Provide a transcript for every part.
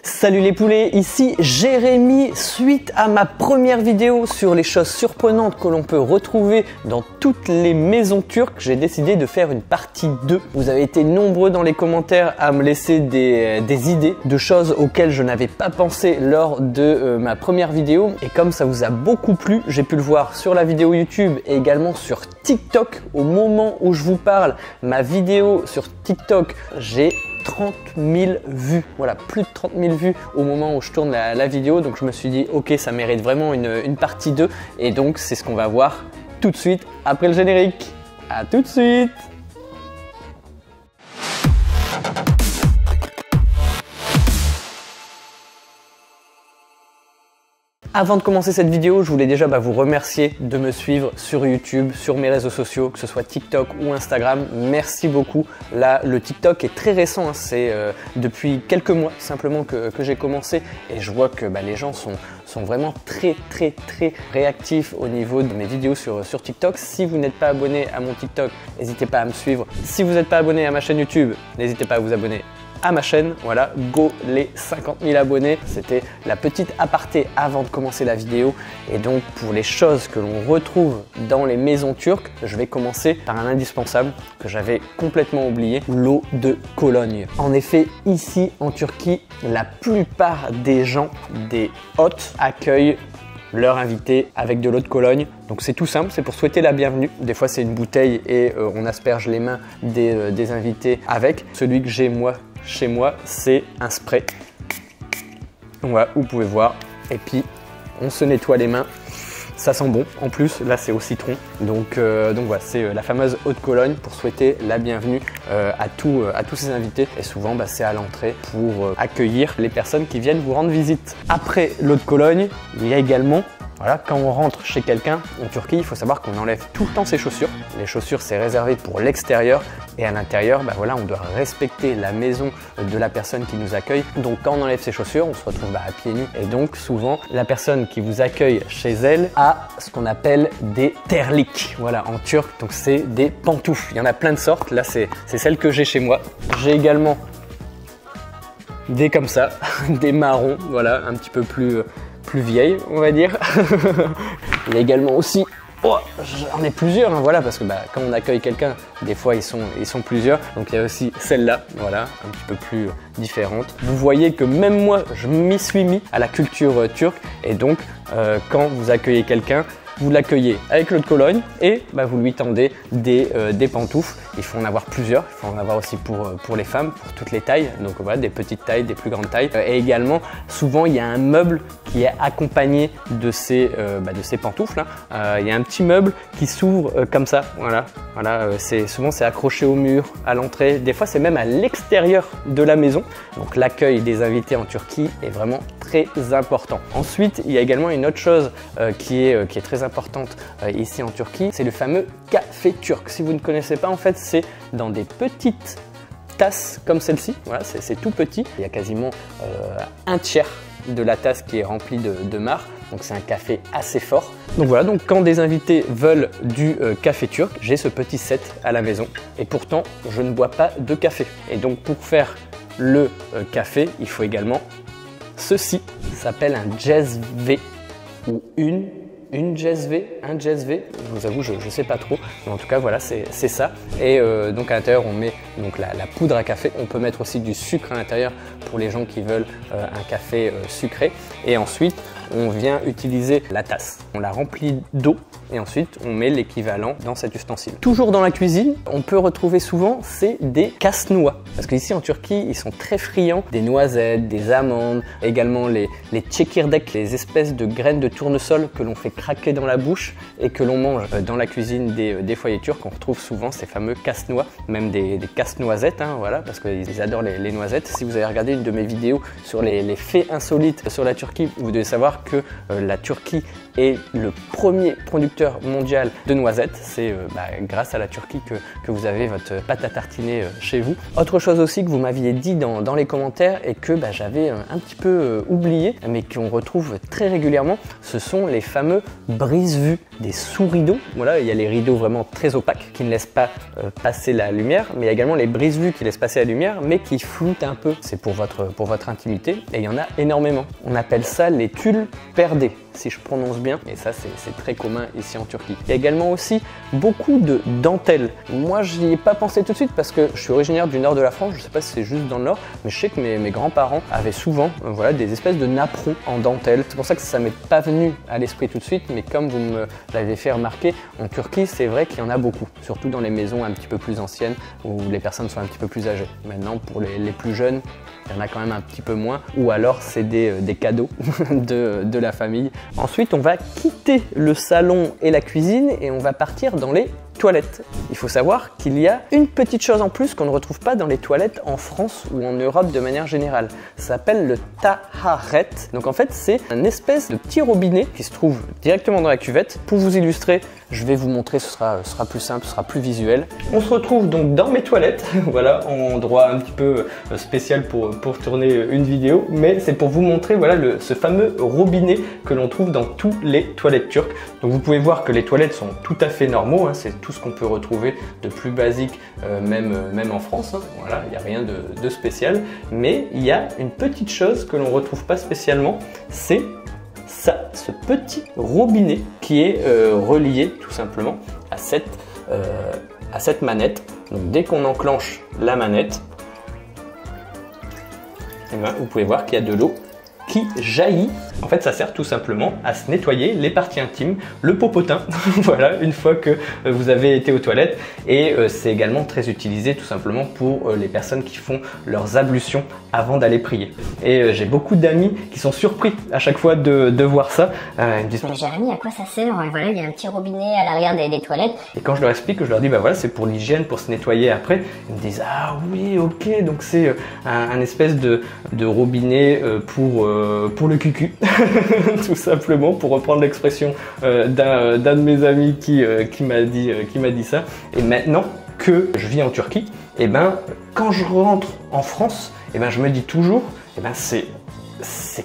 Salut les poulets, ici Jérémy. Suite à ma première vidéo sur les choses surprenantes que l'on peut retrouver dans toutes les maisons turques, j'ai décidé de faire une partie 2. Vous avez été nombreux dans les commentaires à me laisser des idées de choses auxquelles je n'avais pas pensé lors de ma première vidéo. Et comme ça vous a beaucoup plu, j'ai pu le voir sur la vidéo YouTube et également sur TikTok. Au moment où je vous parle, ma vidéo sur TikTok, j'ai 30 000 vues, voilà, plus de 30 000 vues au moment où je tourne la vidéo. Donc je me suis dit ok, ça mérite vraiment une partie 2 et donc c'est ce qu'on va voir tout de suite après le générique. À tout de suite. Avant de commencer cette vidéo, je voulais déjà vous remercier de me suivre sur YouTube, sur mes réseaux sociaux, que ce soit TikTok ou Instagram. Merci beaucoup. Là, le TikTok est très récent, hein. C'est depuis quelques mois simplement que j'ai commencé et je vois que les gens sont vraiment très réactifs au niveau de mes vidéos sur TikTok. Si vous n'êtes pas abonné à mon TikTok, n'hésitez pas à me suivre. Si vous n'êtes pas abonné à ma chaîne YouTube, n'hésitez pas à vous abonner à ma chaîne. Voilà, go les 50 000 abonnés. C'était la petite aparté avant de commencer la vidéo. Et donc pour les choses que l'on retrouve dans les maisons turques, je vais commencer par un indispensable que j'avais complètement oublié, l'eau de Cologne. En effet, ici en Turquie, la plupart des gens, des hôtes, accueillent leur invité avec de l'eau de Cologne. Donc c'est tout simple, c'est pour souhaiter la bienvenue. Des fois c'est une bouteille et on asperge les mains des invités avec. Celui que j'ai moi chez moi, c'est un spray. Donc voilà, vous pouvez voir. Et puis on se nettoie les mains. Ça sent bon. En plus, là c'est au citron. Donc voilà, c'est la fameuse eau de Cologne pour souhaiter la bienvenue à tous ces invités. Et souvent, c'est à l'entrée pour accueillir les personnes qui viennent vous rendre visite. Après l'eau de Cologne, il y a également, voilà, quand on rentre chez quelqu'un en Turquie, il faut savoir qu'on enlève tout le temps ses chaussures. Les chaussures, c'est réservé pour l'extérieur et à l'intérieur, voilà, on doit respecter la maison de la personne qui nous accueille. Donc quand on enlève ses chaussures, on se retrouve à pieds nus et donc souvent la personne qui vous accueille chez elle a ce qu'on appelle des terlik. Voilà, en turc, donc c'est des pantoufles. Il y en a plein de sortes. Là, c'est celle que j'ai chez moi. J'ai également des comme ça, des marrons, voilà, un petit peu plus vieille, on va dire. Il y a également aussi, j'en ai plusieurs, hein, voilà, parce que quand on accueille quelqu'un, des fois ils sont plusieurs. Donc il y a aussi celle-là, voilà, un petit peu plus différente. Vous voyez que même moi, je m'y suis mis à la culture turque et donc quand vous accueillez quelqu'un, vous l'accueillez avec l'eau de Cologne et vous lui tendez des pantoufles. Il faut en avoir plusieurs, il faut en avoir aussi pour les femmes, pour toutes les tailles. Donc voilà, des petites tailles, des plus grandes tailles. Et également, souvent, il y a un meuble qui est accompagné de ces pantoufles. Il y a un petit meuble qui s'ouvre comme ça. Voilà, souvent c'est accroché au mur, à l'entrée. Des fois, c'est même à l'extérieur de la maison. Donc l'accueil des invités en Turquie est vraiment très important. Ensuite, il y a également une autre chose qui est très importante ici en Turquie, c'est le fameux café turc. Si vous ne connaissez pas, en fait, c'est dans des petites tasses comme celle-ci. Voilà, c'est tout petit. Il y a quasiment un tiers de la tasse qui est remplie de marc. Donc c'est un café assez fort. Donc voilà, donc quand des invités veulent du café turc, j'ai ce petit set à la maison. Et pourtant, je ne bois pas de café. Et donc pour faire le café, il faut également ceci. Ça s'appelle un cezve ou une cezve, un cezve, je vous avoue, je ne sais pas trop, mais en tout cas, voilà, c'est ça. Et donc à l'intérieur, on met donc la poudre à café. On peut mettre aussi du sucre à l'intérieur pour les gens qui veulent un café sucré. Et ensuite, on vient utiliser la tasse. On la remplit d'eau et ensuite on met l'équivalent dans cet ustensile. Toujours dans la cuisine, on peut retrouver souvent, c'est des casse-noix. Parce qu'ici en Turquie, ils sont très friands des noisettes, des amandes, également les çekirdek, les espèces de graines de tournesol que l'on fait craquer dans la bouche et que l'on mange dans la cuisine des foyers turcs. On retrouve souvent ces fameux casse-noix, même des casse-noisettes, hein, voilà, parce qu'ils adorent les noisettes. Si vous avez regardé une de mes vidéos sur les faits insolites sur la Turquie, vous devez savoir que la Turquie est le premier producteur mondial de noisettes. C'est grâce à la Turquie que vous avez votre pâte à tartiner chez vous. Autre chose aussi que vous m'aviez dit dans les commentaires et que j'avais un petit peu oublié, mais qu'on retrouve très régulièrement, ce sont les fameux brise-vue des sous-rideaux. Voilà, il y a les rideaux vraiment très opaques qui ne laissent pas passer la lumière, mais il y a également les brise-vues qui laissent passer la lumière, mais qui floutent un peu. C'est pour votre intimité, et il y en a énormément. On appelle ça les tulle perdé, si je prononce bien, et ça c'est très commun ici en Turquie. Il y a également aussi beaucoup de dentelles. Moi j'y ai pas pensé tout de suite parce que je suis originaire du nord de la France, je sais pas si c'est juste dans le nord, mais je sais que mes grands-parents avaient souvent voilà, des espèces de napperons en dentelle. C'est pour ça que ça m'est pas venu à l'esprit tout de suite, mais comme vous me l'avez fait remarquer, en Turquie c'est vrai qu'il y en a beaucoup, surtout dans les maisons un petit peu plus anciennes où les personnes sont un petit peu plus âgées. Maintenant pour les plus jeunes, il y en a quand même un petit peu moins, ou alors c'est des cadeaux de la famille. Ensuite, on va quitter le salon et la cuisine et on va partir dans les toilettes. Il faut savoir qu'il y a une petite chose en plus qu'on ne retrouve pas dans les toilettes en France ou en Europe de manière générale. Ça s'appelle le taharet. Donc en fait, c'est un espèce de petit robinet qui se trouve directement dans la cuvette. Pour vous illustrer, je vais vous montrer, ce sera plus simple, ce sera plus visuel. On se retrouve donc dans mes toilettes, voilà, en endroit un petit peu spécial pour tourner une vidéo, mais c'est pour vous montrer voilà, ce fameux robinet que l'on trouve dans tous les toilettes turques. Donc vous pouvez voir que les toilettes sont tout à fait normaux, hein, c'est tout ce qu'on peut retrouver de plus basique, même en France, hein. Voilà, il n'y a rien de spécial, mais il y a une petite chose que l'on ne retrouve pas spécialement, c'est ça, ce petit robinet qui est relié tout simplement à cette manette. Donc dès qu'on enclenche la manette, eh ben, vous pouvez voir qu'il y a de l'eau qui jaillit. En fait, ça sert tout simplement à se nettoyer les parties intimes, le popotin, voilà, une fois que vous avez été aux toilettes. Et c'est également très utilisé tout simplement pour les personnes qui font leurs ablutions avant d'aller prier. Et j'ai beaucoup d'amis qui sont surpris à chaque fois de voir ça. Ils me disent « Jérémy, à quoi ça sert? Voilà, il y a un petit robinet à l'arrière des toilettes. » Et quand je leur explique, je leur dis, bah voilà, c'est pour l'hygiène, pour se nettoyer après. Ils me disent, ah oui, ok, donc c'est un espèce de robinet pour le cucu, tout simplement, pour reprendre l'expression d'un de mes amis qui m'a dit ça. Et maintenant que je vis en Turquie, et ben, quand je rentre en France, et ben, je me dis toujours, et ben, c'est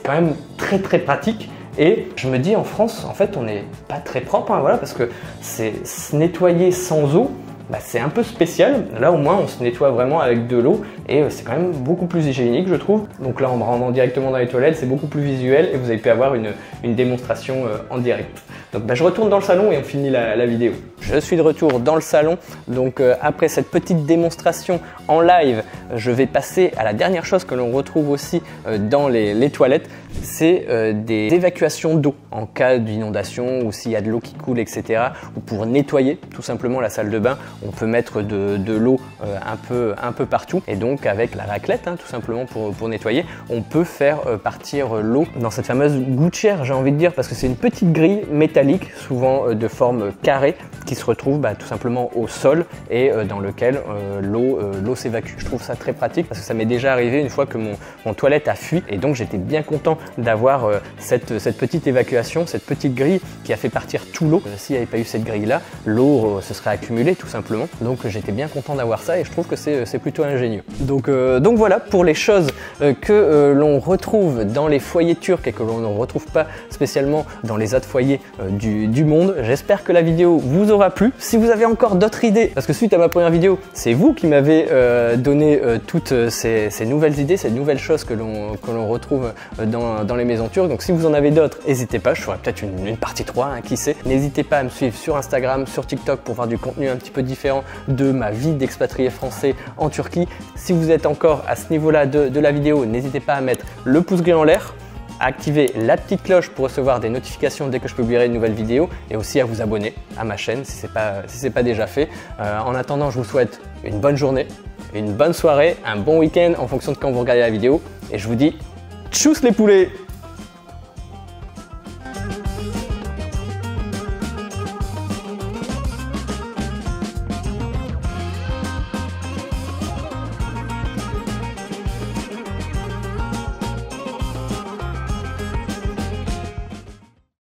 quand même très très pratique. Et je me dis en France, en fait, on n'est pas très propre, hein, voilà, parce que c'est se nettoyer sans eau. Bah, c'est un peu spécial. Là au moins on se nettoie vraiment avec de l'eau et c'est quand même beaucoup plus hygiénique je trouve. Donc là en me rendant directement dans les toilettes c'est beaucoup plus visuel et vous avez pu avoir une démonstration en direct. Donc bah, je retourne dans le salon et on finit la vidéo. Je suis de retour dans le salon, donc après cette petite démonstration en live, je vais passer à la dernière chose que l'on retrouve aussi dans les toilettes, c'est des évacuations d'eau en cas d'inondation ou s'il y a de l'eau qui coule, etc. Ou pour nettoyer tout simplement la salle de bain, on peut mettre de l'eau un peu partout et donc avec la raclette, hein, tout simplement pour nettoyer, on peut faire partir l'eau dans cette fameuse gouttière, j'ai envie de dire, parce que c'est une petite grille métallique, souvent de forme carrée, qui se retrouve tout simplement au sol et dans lequel l'eau s'évacue. Je trouve ça très pratique parce que ça m'est déjà arrivé une fois que mon toilette a fui et donc j'étais bien content d'avoir cette petite évacuation, cette petite grille qui a fait partir tout l'eau. S'il n'y avait pas eu cette grille là, l'eau se serait accumulée tout simplement. Donc j'étais bien content d'avoir ça et je trouve que c'est plutôt ingénieux. Donc voilà pour les choses que l'on retrouve dans les foyers turcs et que l'on ne retrouve pas spécialement dans les autres foyers du monde. J'espère que la vidéo vous aura plu. Si vous avez encore d'autres idées, parce que suite à ma première vidéo, c'est vous qui m'avez donné toutes ces nouvelles idées, ces nouvelles choses que l'on retrouve dans les maisons turques. Donc si vous en avez d'autres, n'hésitez pas, je ferai peut-être une partie 3, hein, qui sait. N'hésitez pas à me suivre sur Instagram, sur TikTok pour voir du contenu un petit peu différent de ma vie d'expatrié français en Turquie. Si vous êtes encore à ce niveau-là de la vidéo, n'hésitez pas à mettre le pouce bleu en l'air, à activer la petite cloche pour recevoir des notifications dès que je publierai une nouvelle vidéo et aussi à vous abonner à ma chaîne si ce n'est pas déjà fait. En attendant, je vous souhaite une bonne journée, une bonne soirée, un bon week-end en fonction de quand vous regardez la vidéo et je vous dis tchuss les poulets!